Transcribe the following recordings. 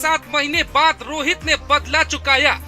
7 महीने बाद रोहित ने बदला चुकाया।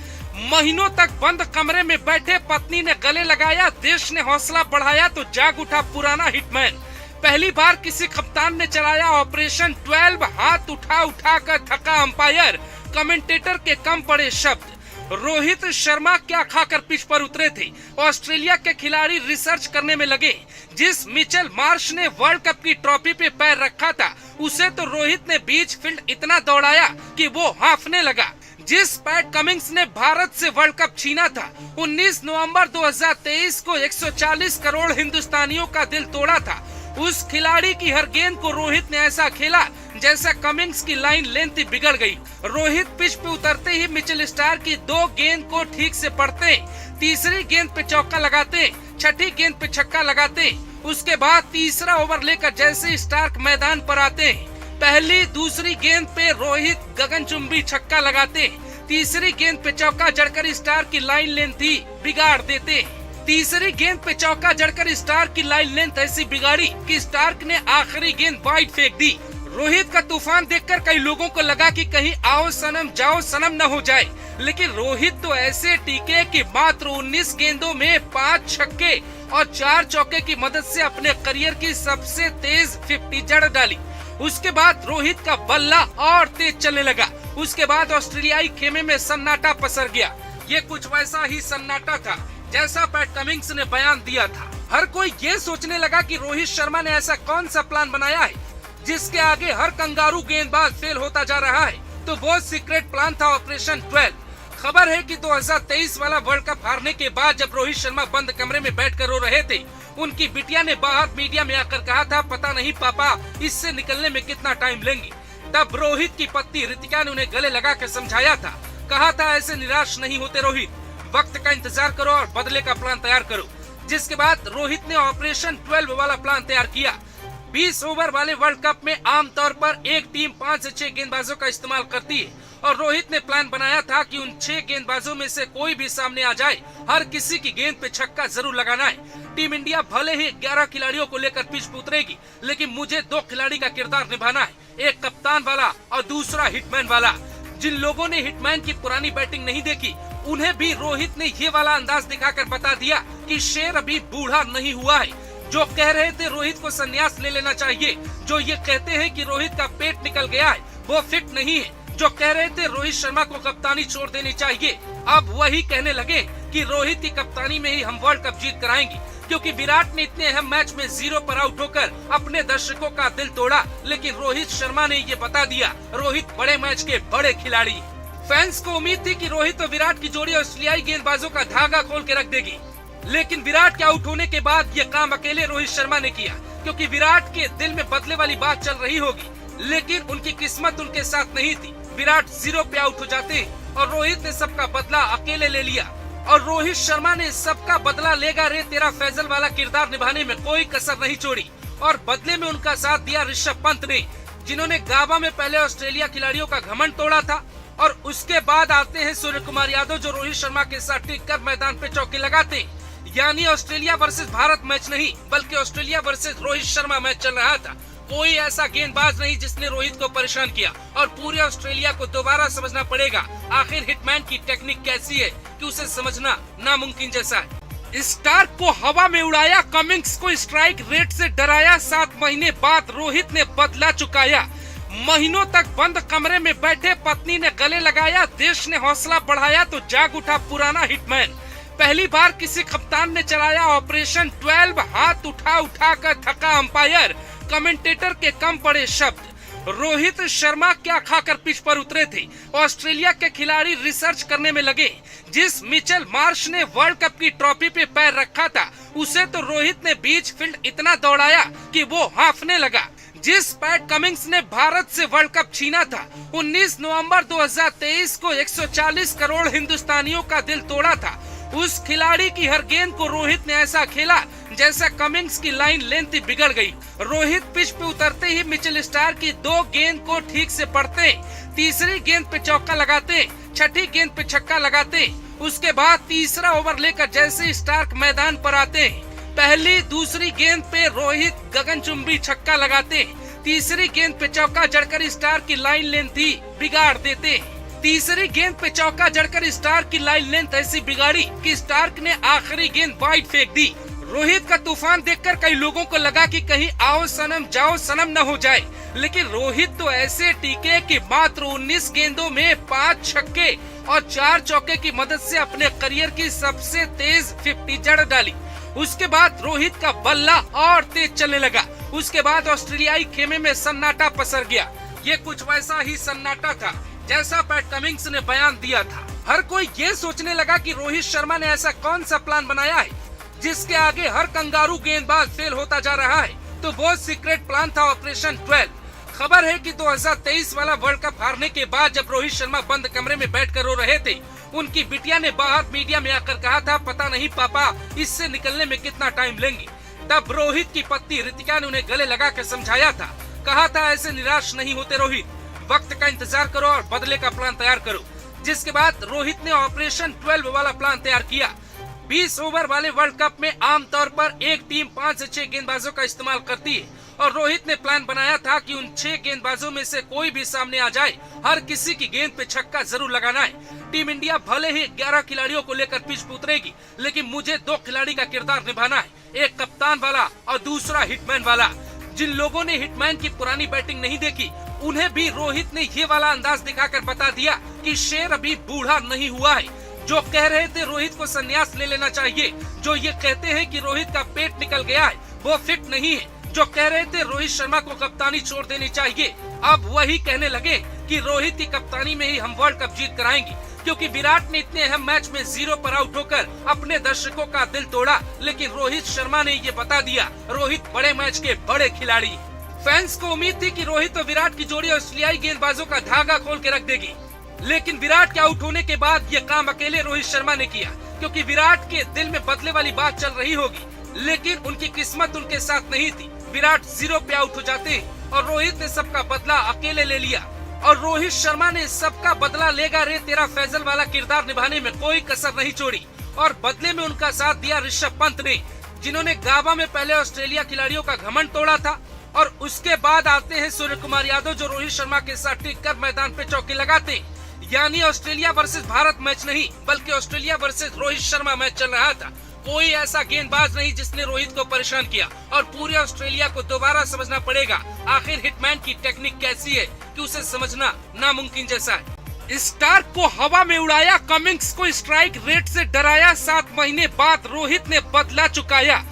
महीनों तक बंद कमरे में बैठे पत्नी ने गले लगाया, देश ने हौसला बढ़ाया तो जाग उठा पुराना हिटमैन। पहली बार किसी कप्तान ने चलाया ऑपरेशन 12, हाथ उठा कर थका अंपायर, कमेंटेटर के कम पड़े शब्द। रोहित शर्मा क्या खाकर पिच पर उतरे थे, ऑस्ट्रेलिया के खिलाड़ी रिसर्च करने में लगे। जिस मिचेल मार्श ने वर्ल्ड कप की ट्रॉफी पे पैर रखा था, उसे तो रोहित ने बीच फील्ड इतना दौड़ाया कि वो हांफने लगा। जिस पैट कमिंग्स ने भारत से वर्ल्ड कप छीना था, 19 नवंबर 2023 को 140 करोड़ हिंदुस्तानियों का दिल तोड़ा था, उस खिलाड़ी की हर गेंद को रोहित ने ऐसा खेला जैसा कमिंग्स की लाइन लेंथ बिगड़ गई। रोहित पिच पे उतरते ही मिचेल स्टार की 2 गेंद को ठीक से पढ़ते, तीसरी गेंद पे चौका लगाते, छठी गेंद पे छक्का लगाते। उसके बाद तीसरा ओवर लेकर जैसे स्टार्क मैदान पर आते, पहली दूसरी गेंद पे रोहित गगनचुंबी छक्का लगाते, तीसरी गेंद पे चौका जड़कर स्टार की लाइन लेंथ ही बिगाड़ देते। तीसरी गेंद पे चौका जड़कर स्टार की लाइन लेंथ ऐसी बिगाड़ी कि स्टार्क ने आखिरी गेंद वाइड फेंक दी। रोहित का तूफान देखकर कई लोगों को लगा कि कहीं आओ सनम जाओ सनम न हो जाए, लेकिन रोहित तो ऐसे टीके कि मात्र 19 गेंदों में 5 छक्के और 4 चौके की मदद से अपने करियर की सबसे तेज 50 जड़ डाली। उसके बाद रोहित का बल्ला और तेज चलने लगा। उसके बाद ऑस्ट्रेलियाई खेमे में सन्नाटा पसर गया। ये कुछ वैसा ही सन्नाटा था जैसा पैट कमिंग्स ने बयान दिया था। हर कोई ये सोचने लगा कि रोहित शर्मा ने ऐसा कौन सा प्लान बनाया है जिसके आगे हर कंगारू गेंदबाज फेल होता जा रहा है। तो वो सीक्रेट प्लान था ऑपरेशन 12। खबर है कि 2023 वाला वर्ल्ड कप हारने के बाद जब रोहित शर्मा बंद कमरे में बैठकर रो रहे थे, उनकी बिटिया ने बाहर मीडिया में आकर कहा था, पता नहीं पापा इससे निकलने में कितना टाइम लेंगे। तब रोहित की पत्नी रितिका ने उन्हें गले लगा कर समझाया था, कहा था ऐसे निराश नहीं होते रोहित, वक्त का इंतजार करो और बदले का प्लान तैयार करो। जिसके बाद रोहित ने ऑपरेशन 12 वाला प्लान तैयार किया। 20 ओवर वाले वर्ल्ड कप में आमतौर पर एक टीम 5 से 6 गेंदबाजों का इस्तेमाल करती है और रोहित ने प्लान बनाया था कि उन 6 गेंदबाजों में से कोई भी सामने आ जाए, हर किसी की गेंद पे छक्का जरूर लगाना है। टीम इंडिया भले ही 11 खिलाड़ियों को लेकर पिच पे उतरेगी, लेकिन मुझे 2 खिलाड़ी का किरदार निभाना है, एक कप्तान वाला और दूसरा हिटमैन वाला। जिन लोगों ने हिटमैन की पुरानी बैटिंग नहीं देखी, उन्हें भी रोहित ने ये वाला अंदाज दिखाकर बता दिया कि शेर अभी बूढ़ा नहीं हुआ है। जो कह रहे थे रोहित को संन्यास ले लेना चाहिए, जो ये कहते हैं कि रोहित का पेट निकल गया है, वो फिट नहीं है, जो कह रहे थे रोहित शर्मा को कप्तानी छोड़ देनी चाहिए, अब वही कहने लगे कि रोहित की कप्तानी में ही हम वर्ल्ड कप जीत कर आएंगे। क्योंकि विराट ने इतने अहम मैच में 0 पर आउट होकर अपने दर्शकों का दिल तोड़ा, लेकिन रोहित शर्मा ने ये बता दिया, रोहित बड़े मैच के बड़े खिलाड़ी। फैंस को उम्मीद थी कि रोहित और विराट की जोड़ी ऑस्ट्रेलियाई गेंदबाजों का धागा खोल के रख देगी, लेकिन विराट के आउट होने के बाद ये काम अकेले रोहित शर्मा ने किया। क्योंकि विराट के दिल में बदले वाली बात चल रही होगी, लेकिन उनकी किस्मत उनके साथ नहीं थी। विराट 0 पे आउट हो जाते और रोहित ने सबका बदला अकेले ले लिया। और रोहित शर्मा ने सबका बदला लेगा रे तेरा फैजल वाला किरदार निभाने में कोई कसर नहीं छोड़ी। और बदले में उनका साथ दिया ऋषभ पंत ने, जिन्होंने गाबा में पहले ऑस्ट्रेलिया खिलाड़ियों का घमंड तोड़ा था। और उसके बाद आते हैं सूर्य कुमार यादव, जो रोहित शर्मा के साथ टिक कर मैदान पे चौके लगाते। यानी ऑस्ट्रेलिया वर्सेस भारत मैच नहीं, बल्कि Australia versus Rohit Sharma match चल रहा था। कोई ऐसा गेंदबाज नहीं जिसने रोहित को परेशान किया और पूरे ऑस्ट्रेलिया को दोबारा समझना पड़ेगा आखिर हिटमैन की टेक्निक कैसी है, कि उसे समझना नामुमकिन जैसा है। स्टार्क को हवा में उड़ाया, कमिंग्स को स्ट्राइक रेट से डराया, 7 महीने बाद रोहित ने बदला चुकाया। महीनों तक बंद कमरे में बैठे पत्नी ने गले लगाया, देश ने हौसला बढ़ाया तो जाग उठा पुराना हिटमैन। पहली बार किसी कप्तान ने चलाया ऑपरेशन 12, हाथ उठा कर थका अंपायर, कमेंटेटर के कम पड़े शब्द। रोहित शर्मा क्या खाकर पिच पर उतरे थे, ऑस्ट्रेलिया के खिलाड़ी रिसर्च करने में लगे। जिस मिचेल मार्श ने वर्ल्ड कप की ट्रॉफी पे पैर रखा था, उसे तो रोहित ने बीच फील्ड इतना दौड़ाया कि वो हांफने लगा। जिस पैट कमिंग्स ने भारत से वर्ल्ड कप छीना था, 19 नवंबर 2023 को 140 करोड़ हिंदुस्तानियों का दिल तोड़ा था, उस खिलाड़ी की हर गेंद को रोहित ने ऐसा खेला जैसा कमिंग्स की लाइन लेंथ बिगड़ गई। रोहित पिच पे उतरते ही मिचेल स्टार की 2 गेंद को ठीक से पढ़ते, तीसरी गेंद पे चौका लगाते, छठी गेंद पे छक्का लगाते। उसके बाद तीसरा ओवर लेकर जैसे स्टार्क मैदान पर आते, पहली दूसरी गेंद पे रोहित गगनचुंबी छक्का लगाते, तीसरी गेंद पे चौका जड़कर स्टार की लाइन लेंथ ही बिगाड़ देते। तीसरी गेंद पे चौका जड़कर स्टार की लाइन लेंथ ऐसी बिगाड़ी कि स्टार्क ने आखिरी गेंद वाइड फेंक दी। रोहित का तूफान देखकर कई लोगों को लगा कि कहीं आओ सनम जाओ सनम न हो जाए, लेकिन रोहित तो ऐसे टीके कि मात्र 19 गेंदों में 5 छक्के और 4 चौके की मदद से अपने करियर की सबसे तेज 50 जड़ डाली। उसके बाद रोहित का बल्ला और तेज चलने लगा। उसके बाद ऑस्ट्रेलियाई खेमे में सन्नाटा पसर गया। ये कुछ वैसा ही सन्नाटा था जैसा पैट कमिंग्स ने बयान दिया था। हर कोई ये सोचने लगा कि रोहित शर्मा ने ऐसा कौन सा प्लान बनाया है जिसके आगे हर कंगारू गेंदबाज फेल होता जा रहा है। तो वो सीक्रेट प्लान था ऑपरेशन 12। खबर है कि 2023 वाला वर्ल्ड कप हारने के बाद जब रोहित शर्मा बंद कमरे में बैठकर रो रहे थे, उनकी बिटिया ने बाहर मीडिया में आकर कहा था, पता नहीं पापा इससे निकलने में कितना टाइम लेंगे। तब रोहित की पत्नी रितिका ने उन्हें गले लगा कर समझाया था, कहा था ऐसे निराश नहीं होते रोहित, वक्त का इंतजार करो और बदले का प्लान तैयार करो। जिसके बाद रोहित ने ऑपरेशन 12 वाला प्लान तैयार किया। 20 ओवर वाले वर्ल्ड कप में आमतौर पर एक टीम 5 से 6 गेंदबाजों का इस्तेमाल करती है और रोहित ने प्लान बनाया था कि उन 6 गेंदबाजों में से कोई भी सामने आ जाए, हर किसी की गेंद पे छक्का जरूर लगाना है। टीम इंडिया भले ही 11 खिलाड़ियों को लेकर पिच पे उतरेगी, लेकिन मुझे 2 खिलाड़ी का किरदार निभाना है, एक कप्तान वाला और दूसरा हिटमैन वाला। जिन लोगों ने हिटमैन की पुरानी बैटिंग नहीं देखी, उन्हें भी रोहित ने ये वाला अंदाज दिखाकर बता दिया कि शेर अभी बूढ़ा नहीं हुआ है। जो कह रहे थे रोहित को संन्यास ले लेना चाहिए, जो ये कहते हैं कि रोहित का पेट निकल गया है, वो फिट नहीं है, जो कह रहे थे रोहित शर्मा को कप्तानी छोड़ देनी चाहिए, अब वही कहने लगे कि रोहित की कप्तानी में ही हम वर्ल्ड कप जीत कर आएंगे, क्योंकि विराट ने इतने अहम मैच में 0 पर आउट होकर अपने दर्शकों का दिल तोड़ा। लेकिन रोहित शर्मा ने ये बता दिया, रोहित बड़े मैच के बड़े खिलाड़ी। फैंस को उम्मीद थी कि रोहित और विराट की जोड़ी ऑस्ट्रेलियाई गेंदबाजों का धागा खोल के रख देगी, लेकिन विराट के आउट होने के बाद ये काम अकेले रोहित शर्मा ने किया, क्योंकि विराट के दिल में बदले वाली बात चल रही होगी, लेकिन उनकी किस्मत उनके साथ नहीं थी। विराट 0 पे आउट हो जाते और रोहित ने सबका बदला अकेले ले लिया। और रोहित शर्मा ने सबका बदला लेगा रे तेरा फैजल वाला किरदार निभाने में कोई कसर नहीं छोड़ी और बदले में उनका साथ दिया ऋषभ पंत ने, जिन्होंने गाबा में पहले ऑस्ट्रेलिया खिलाड़ियों का घमंड तोड़ा था। और उसके बाद आते हैं सूर्य कुमार यादव, जो रोहित शर्मा के साथ टिक कर मैदान पे चौके लगाते हैं। यानी ऑस्ट्रेलिया वर्सेस भारत मैच नहीं, बल्कि Australia versus Rohit Sharma match चल रहा था। कोई ऐसा गेंदबाज नहीं जिसने रोहित को परेशान किया और पूरे ऑस्ट्रेलिया को दोबारा समझना पड़ेगा आखिर हिटमैन की टेक्निक कैसी है कि उसे समझना नामुमकिन जैसा है। स्टार्क को हवा में उड़ाया, कमिंग्स को स्ट्राइक रेट से डराया, 7 महीने बाद रोहित ने बदला चुकाया।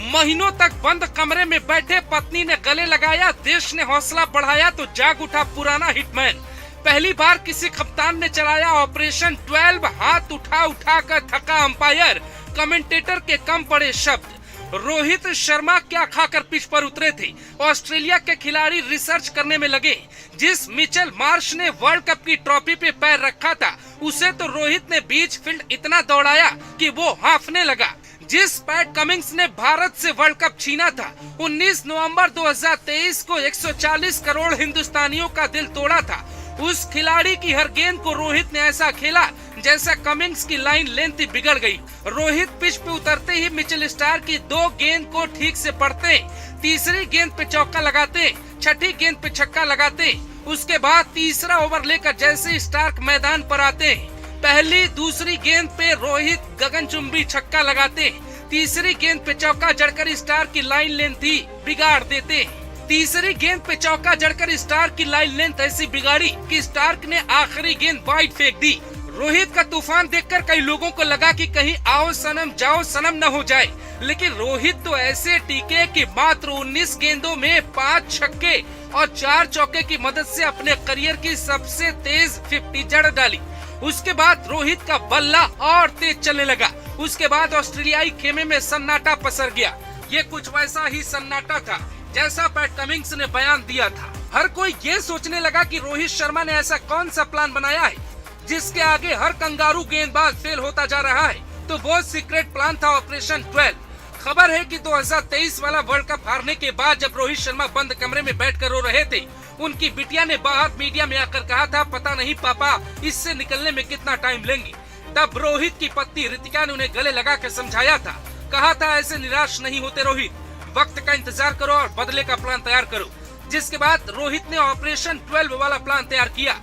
महीनों तक बंद कमरे में बैठे पत्नी ने गले लगाया, देश ने हौसला बढ़ाया तो जाग उठा पुराना हिटमैन। पहली बार किसी कप्तान ने चलाया ऑपरेशन 12, हाथ उठा कर थका अंपायर, कमेंटेटर के कम पड़े शब्द। रोहित शर्मा क्या खाकर पिच पर उतरे थे, ऑस्ट्रेलिया के खिलाड़ी रिसर्च करने में लगे। जिस मिचेल मार्श ने वर्ल्ड कप की ट्रॉफी पे पैर रखा था, उसे तो रोहित ने बीच फील्ड इतना दौड़ाया कि वो हांफने लगा। जिस पैट कमिंग्स ने भारत से वर्ल्ड कप छीना था, 19 नवंबर 2023 को 140 करोड़ हिंदुस्तानियों का दिल तोड़ा था, उस खिलाड़ी की हर गेंद को रोहित ने ऐसा खेला जैसा कमिंग्स की लाइन लेंथ ही बिगड़ गई। रोहित पिच पे उतरते ही मिचेल स्टार की 2 गेंद को ठीक से पढ़ते, तीसरी गेंद पे चौका लगाते, छठी गेंद पे छक्का लगाते। उसके बाद तीसरा ओवर लेकर जैसे स्टार्क मैदान पर आते, पहली दूसरी गेंद पे रोहित गगनचुंबी छक्का लगाते, तीसरी गेंद पे चौका जड़कर स्टार की लाइन लेंथ ही बिगाड़ देते। तीसरी गेंद पे चौका जड़कर स्टार की लाइन लेंथ ऐसी बिगाड़ी कि स्टार्क ने आखिरी गेंद वाइड फेंक दी। रोहित का तूफान देखकर कई लोगों को लगा कि कहीं आओ सनम जाओ सनम न हो जाए, लेकिन रोहित तो ऐसे टीके कि मात्र 19 गेंदों में 5 छक्के और 4 चौके की मदद से अपने करियर की सबसे तेज 50 जड़ डाली। उसके बाद रोहित का बल्ला और तेज चलने लगा। उसके बाद ऑस्ट्रेलियाई खेमे में सन्नाटा पसर गया। ये कुछ वैसा ही सन्नाटा था जैसा पैट कमिंग्स ने बयान दिया था। हर कोई ये सोचने लगा कि रोहित शर्मा ने ऐसा कौन सा प्लान बनाया है जिसके आगे हर कंगारू गेंदबाज फेल होता जा रहा है। तो वो सीक्रेट प्लान था ऑपरेशन 12। खबर है कि 2023 वाला वर्ल्ड कप हारने के बाद जब रोहित शर्मा बंद कमरे में बैठकर रो रहे थे, उनकी बिटिया ने बाहर मीडिया में आकर कहा था, पता नहीं पापा इससे निकलने में कितना टाइम लेंगे। तब रोहित की पत्नी रितिका ने उन्हें गले लगा कर समझाया था, कहा था ऐसे निराश नहीं होते रोहित, वक्त का इंतजार करो और बदले का प्लान तैयार करो। जिसके बाद रोहित ने ऑपरेशन 12 वाला प्लान तैयार किया।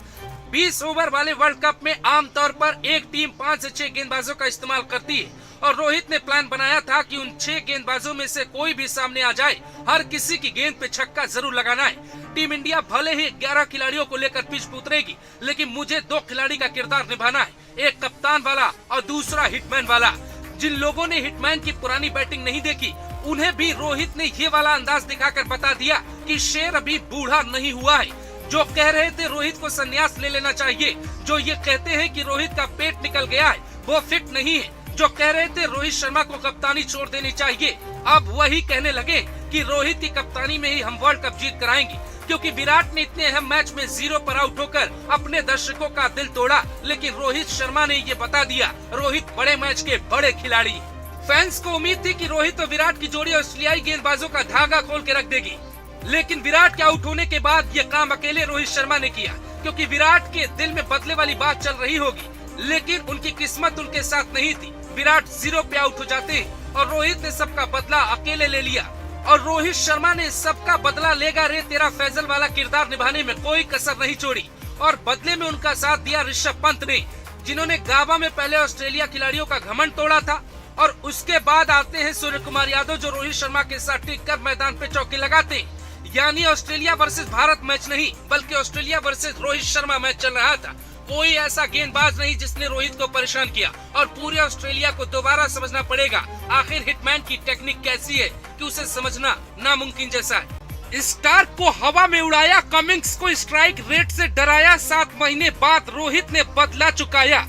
20 ओवर वाले वर्ल्ड कप में आमतौर पर एक टीम 5 से 6 गेंदबाजों का इस्तेमाल करती है और रोहित ने प्लान बनाया था कि उन 6 गेंदबाजों में से कोई भी सामने आ जाए, हर किसी की गेंद पे छक्का जरूर लगाना है। टीम इंडिया भले ही 11 खिलाड़ियों को लेकर पिच पे उतरेगी, लेकिन मुझे 2 खिलाड़ी का किरदार निभाना है, एक कप्तान वाला और दूसरा हिटमैन वाला। जिन लोगों ने हिटमैन की पुरानी बैटिंग नहीं देखी, उन्हें भी रोहित ने ये वाला अंदाज दिखाकर बता दिया कि शेर अभी बूढ़ा नहीं हुआ है। जो कह रहे थे रोहित को संन्यास ले लेना चाहिए, जो ये कहते हैं कि रोहित का पेट निकल गया है, वो फिट नहीं है, जो कह रहे थे रोहित शर्मा को कप्तानी छोड़ देनी चाहिए, अब वही कहने लगे कि रोहित की कप्तानी में ही हम वर्ल्ड कप जीत कर आएंगे, क्योंकि विराट ने इतने अहम मैच में 0 पर आउट होकर अपने दर्शकों का दिल तोड़ा। लेकिन रोहित शर्मा ने ये बता दिया, रोहित बड़े मैच के बड़े खिलाड़ी। फैंस को उम्मीद थी कि रोहित और विराट की जोड़ी ऑस्ट्रेलियाई गेंदबाजों का धागा खोल के रख देगी, लेकिन विराट के आउट होने के बाद ये काम अकेले रोहित शर्मा ने किया, क्योंकि विराट के दिल में बदले वाली बात चल रही होगी, लेकिन उनकी किस्मत उनके साथ नहीं थी। विराट 0 पे आउट हो जाते हैं और रोहित ने सबका बदला अकेले ले लिया और रोहित शर्मा ने सबका बदला लेगा रे तेरा फैजल वाला किरदार निभाने में कोई कसर नहीं छोड़ी और बदले में उनका साथ दिया ऋषभ पंत ने, जिन्होंने गाबा में पहले ऑस्ट्रेलिया खिलाड़ियों का घमंड तोड़ा था और उसके बाद आते हैं सूर्य कुमार यादव, जो रोहित शर्मा के साथ टिक कर मैदान पे चौके लगाते हैं। यानी ऑस्ट्रेलिया वर्सेस भारत मैच नहीं, बल्कि Australia versus Rohit Sharma match चल रहा था। कोई ऐसा गेंदबाज नहीं जिसने रोहित को परेशान किया और पूरे ऑस्ट्रेलिया को दोबारा समझना पड़ेगा आखिर हिटमैन की टेक्निक कैसी है कि उसे समझना नामुमकिन जैसा है। स्टार्क को हवा में उड़ाया, कमिंग्स को स्ट्राइक रेट से डराया, 7 महीने बाद रोहित ने बदला चुकाया।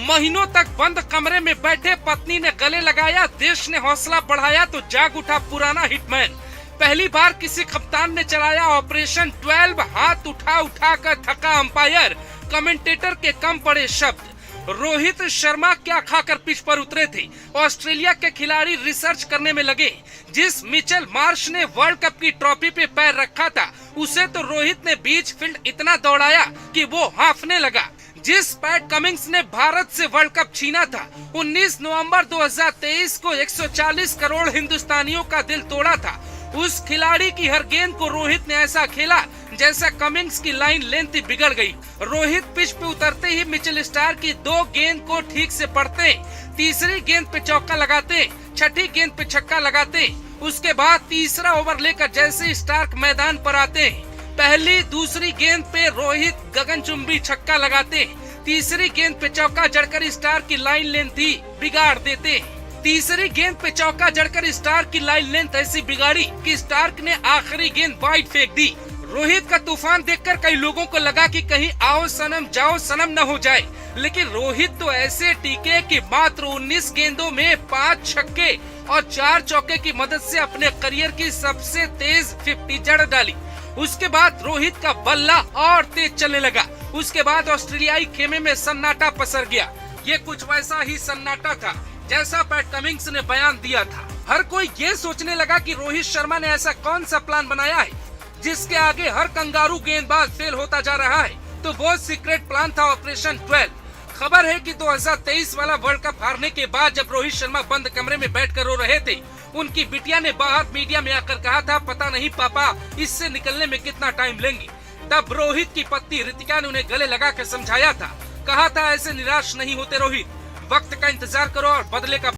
महीनों तक बंद कमरे में बैठे पत्नी ने गले लगाया, देश ने हौसला बढ़ाया तो जाग उठा पुराना हिटमैन। पहली बार किसी कप्तान ने चलाया ऑपरेशन 12, हाथ उठा कर थका अंपायर, कमेंटेटर के कम पड़े शब्द। रोहित शर्मा क्या खाकर पिच पर उतरे थे, ऑस्ट्रेलिया के खिलाड़ी रिसर्च करने में लगे। जिस मिचेल मार्श ने वर्ल्ड कप की ट्रॉफी पे पैर रखा था, उसे तो रोहित ने बीच फील्ड इतना दौड़ाया कि वो हांफने लगा। जिस पैट कमिंग्स ने भारत से वर्ल्ड कप छीना था, 19 नवंबर 2023 को 140 करोड़ हिंदुस्तानियों का दिल तोड़ा था, उस खिलाड़ी की हर गेंद को रोहित ने ऐसा खेला जैसा कमिंग्स की लाइन लेंथ बिगड़ गई। रोहित पिच पे उतरते ही मिचेल स्टार्क की 2 गेंद को ठीक से पढ़ते, तीसरी गेंद पे चौका लगाते, छठी गेंद पे छक्का लगाते। उसके बाद तीसरा ओवर लेकर जैसे स्टार्क मैदान पर आते, पहली दूसरी गेंद पे रोहित गगनचुंबी छक्का लगाते, तीसरी गेंद पे चौका जड़कर स्टार्क की लाइन लेंथ ही बिगाड़ देते। तीसरी गेंद पे चौका जड़कर स्टार्क की लाइन लेंथ ऐसी बिगाड़ी कि स्टार्क ने आखिरी गेंद वाइड फेंक दी। रोहित का तूफान देखकर कई लोगों को लगा कि कहीं आओ सनम जाओ सनम न हो जाए, लेकिन रोहित तो ऐसे टीके कि मात्र 19 गेंदों में 5 छक्के और 4 चौके की मदद से अपने करियर की सबसे तेज 50 जड़ डाली। उसके बाद रोहित का बल्ला और तेज चलने लगा। उसके बाद ऑस्ट्रेलियाई खेमे में सन्नाटा पसर गया। ये कुछ वैसा ही सन्नाटा था जैसा पैट कमिंग्स ने बयान दिया था। हर कोई ये सोचने लगा कि रोहित शर्मा ने ऐसा कौन सा प्लान बनाया है जिसके आगे हर कंगारू गेंदबाज फेल होता जा रहा है। तो वो सीक्रेट प्लान था ऑपरेशन 12। खबर है कि 2023 वाला वर्ल्ड कप हारने के बाद जब रोहित शर्मा बंद कमरे में बैठकर रो रहे थे, उनकी बिटिया ने बाहर मीडिया में आकर कहा था, पता नहीं पापा इससे निकलने में कितना टाइम लेंगे। तब रोहित की पत्नी रितिका ने उन्हें गले लगाकर समझाया था, कहा था ऐसे निराश नहीं होते रोहित, वक्त का इंतजार करो और बदले का